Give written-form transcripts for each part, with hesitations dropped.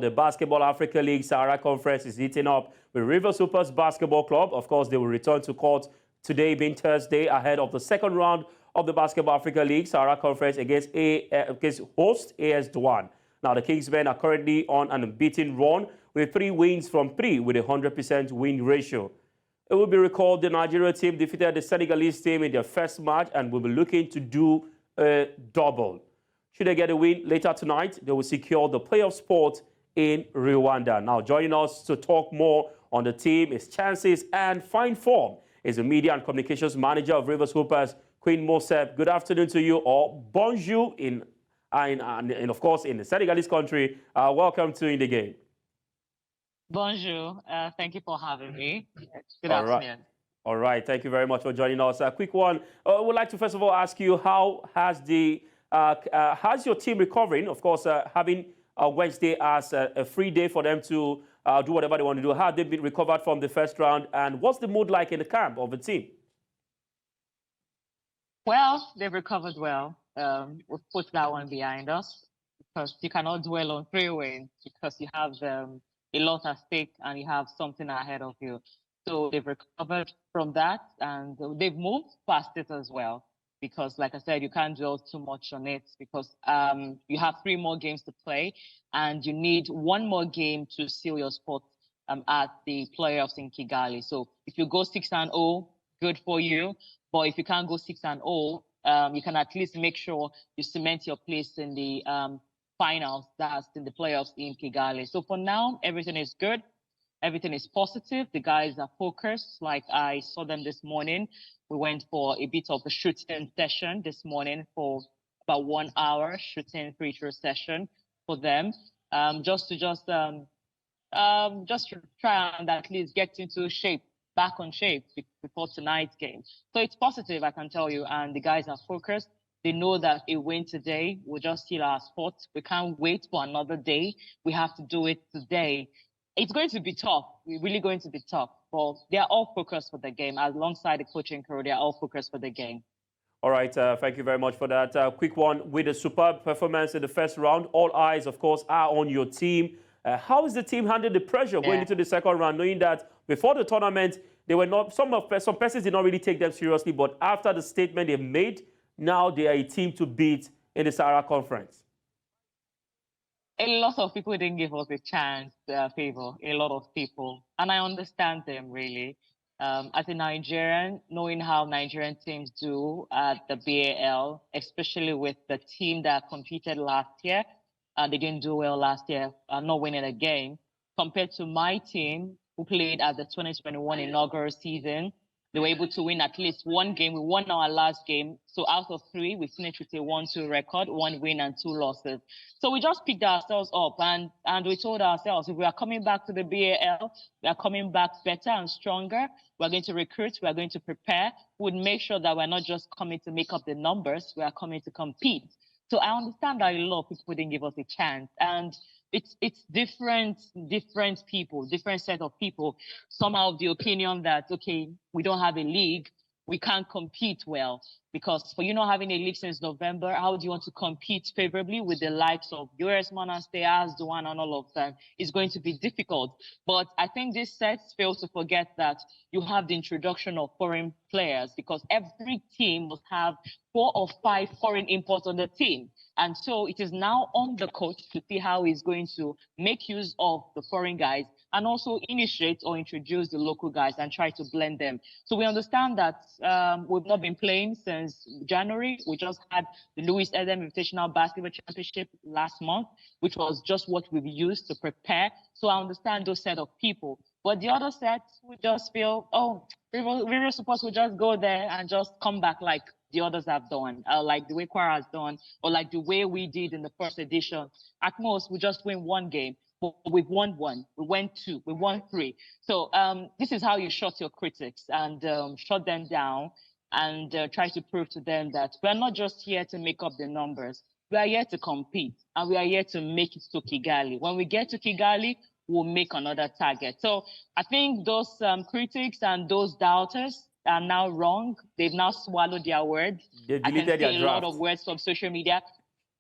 The Basketball Africa League Sahara Conference is heating up with River Supers Basketball Club. Of course, they will return to court today, being Thursday, ahead of the second round of the Basketball Africa League Sahara Conference against host AS Douanes. Now, the Kingsmen are currently on an unbeaten run with 3 wins from 3 with a 100% win ratio. It will be recalled the Nigerian team defeated the Senegalese team in their first match and will be looking to do a double. Should they get a win later tonight, they will secure the playoff spot in Rwanda. Now, joining us to talk more on the team, its chances and fine form is the Media and Communications Manager of River Supers, Queen Moseph. Good afternoon to you, or bonjour of course in the Senegalese country. Welcome to In the Game. Bonjour. Thank you for having me. Good afternoon. All right. Thank you very much for joining us. A quick one. I would like to first of all ask you, how has your team recovering? Of course, having Wednesday as a free day for them to do whatever they want to do. How have they been recovered from the first round, and what's the mood like in the camp of the team? Well, they've recovered well. We've put that one behind us because you cannot dwell on 3 wins because you have a lot at stake and you have something ahead of you. So they've recovered from that and they've moved past it as well. Because, like I said, you can't dwell too much on it because you have 3 more games to play and you need 1 more game to seal your spot at the playoffs in Kigali. So if you go 6-0, good for you. But if you can't go 6-0, you can at least make sure you cement your place in the finals, that's in the playoffs in Kigali. So for now, everything is good. Everything is positive. The guys are focused. Like I saw them this morning. We went for a bit of a shooting session this morning for about 1 hour, shooting free throw session for them, just to try and at least get into shape, back on shape before tonight's game. So it's positive, I can tell you, and the guys are focused. They know that a win today will just steal our spot. We can't wait for another day. We have to do it today. It's going to be tough. We're really going to be tough. But they are all focused for the game. Alongside the coaching crew, they are all focused for the game. All right. Thank you very much for that. Quick one. With a superb performance in the first round, all eyes, of course, are on your team. How is the team handling the pressure going into the second round, knowing that before the tournament, they were not, some persons did not really take them seriously, but after the statement they made, now they are a team to beat in the Sahara Conference? A lot of people didn't give us a chance, Favor. A lot of people. And I understand them, really. As a Nigerian, knowing how Nigerian teams do at the BAL, especially with the team that competed last year, they didn't do well last year, not winning a game, compared to my team, who played at the 2021 inaugural season. They were able to win at least 1 game. We won our last game. So out of 3, we finished with a 1-2 record, 1 win and 2 losses. So we just picked ourselves up and we told ourselves, if we are coming back to the BAL, we are coming back better and stronger. We're going to recruit. We are going to prepare. We'll make sure that we're not just coming to make up the numbers. We are coming to compete. So I understand that a lot of people didn't give us a chance. And it's different people, different set of people. Some are of the opinion that, okay, we don't have a league, we can't compete well. Because for you not having a league since November, how do you want to compete favorably with the likes of AS Douanes and all of them? It's going to be difficult. But I think this sets fail to forget that you have the introduction of foreign players because every team must have 4 or 5 foreign imports on the team. And so it is now on the coach to see how he's going to make use of the foreign guys and also initiate or introduce the local guys and try to blend them. So we understand that we've not been playing since January. We just had the Louis Edem Invitational Basketball Championship last month, which was just what we've used to prepare. So I understand those set of people. But the other sets, we just feel, oh, we were supposed to just go there and just come back like the others have done, like the way Quara has done, or like the way we did in the first edition. At most, we just win 1 game. But we've won 1, we won 2, we won 3. So this is how you shut your critics and shut them down and try to prove to them that we're not just here to make up the numbers. We are here to compete and we are here to make it to Kigali. When we get to Kigali, we'll make another target. So I think those critics and those doubters are now wrong. They've now swallowed their words. They deleted their draft. A lot of words from social media.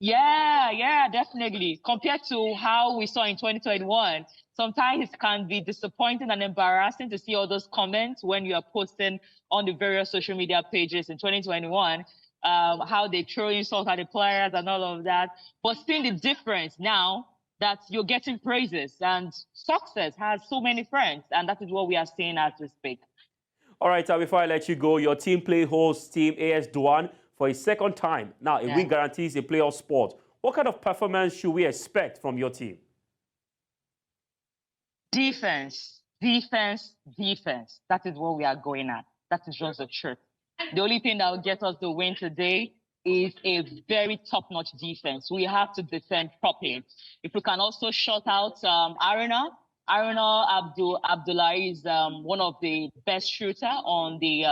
Yeah, definitely. Compared to how we saw in 2021, sometimes it can be disappointing and embarrassing to see all those comments when you are posting on the various social media pages in 2021, how they throw insults at the players and all of that. But seeing the difference now that you're getting praises and success has so many friends, and that is what we are seeing as we speak. All right, before I let you go, your team play hosts team AS Douanes for a second time. Now, a win guarantees a playoff spot. What kind of performance should we expect from your team? Defense. That is what we are going at. That is just the truth. The only thing that will get us the win today is a very top-notch defense. We have to defend properly. If we can also shut out Aruna Abdullah is one of the best shooter on the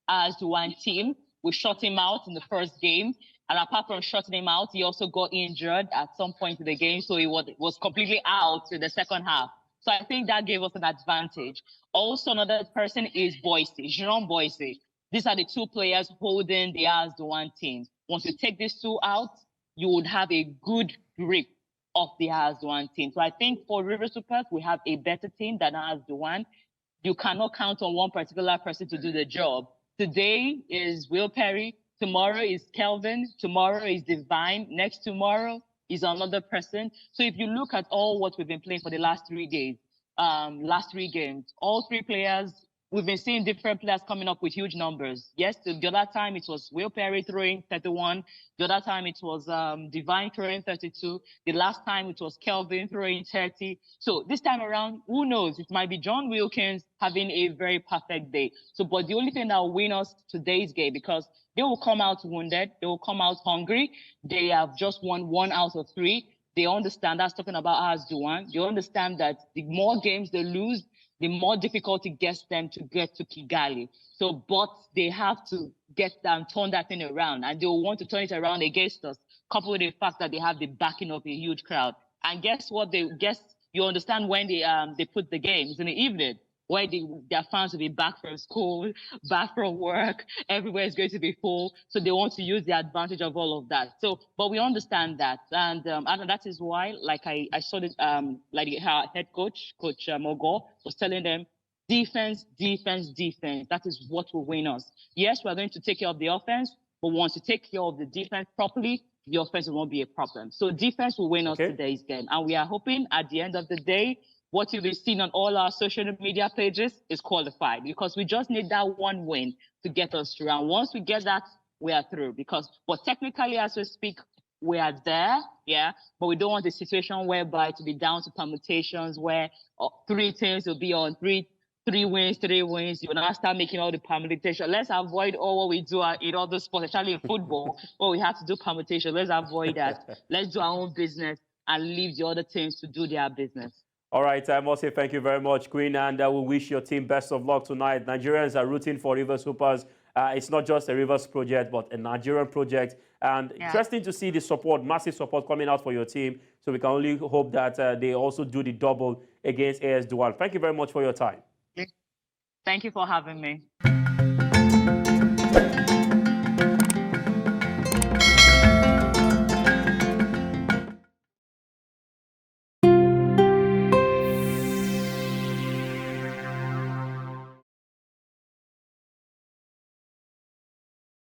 AS Douanes team. We shut him out in the first game. And apart from shutting him out, he also got injured at some point in the game. So he was completely out in the second half. So I think that gave us an advantage. Also, another person is Jerome Boise. These are the two players holding the AS Douanes team. Once you take these two out, you would have a good grip of the AS Douanes team. So I think for River Supers, we have a better team than AS Douanes. You cannot count on one particular person to do the job. Today is Will Perry. Tomorrow is Kelvin. Tomorrow is Divine. Next tomorrow is another person. So if you look at all what we've been playing for the last 3 days, last 3 games, all 3 players, we've been seeing different players coming up with huge numbers. Yes, the other time it was Will Perry throwing 31. The other time it was Divine throwing 32. The last time it was Kelvin throwing 30. So this time around, who knows? It might be John Wilkins having a very perfect day. So, but the only thing that will win us today's game, because they will come out wounded, they will come out hungry. They have just won 1 out of 3. They understand, that's talking about AS Douanes. They understand that the more games they lose, the more difficult it gets them to get to Kigali. So, but they have to get them, turn that thing around, and they will want to turn it around against us, coupled with the fact that they have the backing of a huge crowd. And guess what? You understand when they put the games in the evening, where their fans will be back from school, back from work, everywhere is going to be full. So they want to use the advantage of all of that. So, but we understand that. And that is why, like I saw it, like our head coach, Coach Mogo, was telling them, defense. That is what will win us. Yes, we're going to take care of the offense, but once you take care of the defense properly, the offense won't be a problem. So defense will win us today's game. And we are hoping at the end of the day, what you'll be seeing on all our social media pages is qualified, because we just need that one win to get us through. And once we get that, we are through. But technically, as we speak, we are there, but we don't want a situation whereby to be down to permutations where 3 teams will be on three wins. You will now start making all the permutations. Let's avoid all what we do in other sports, especially in football, where we have to do permutations. Let's avoid that. Let's do our own business and leave the other teams to do their business. All right, I must say thank you very much, Queen, and we wish your team best of luck tonight. Nigerians are rooting for River Supers. It's not just a Rivers project, but a Nigerian project. And interesting to see the support, massive support coming out for your team. So we can only hope that they also do the double against AS Douanes. Thank you very much for your time. Thank you for having me.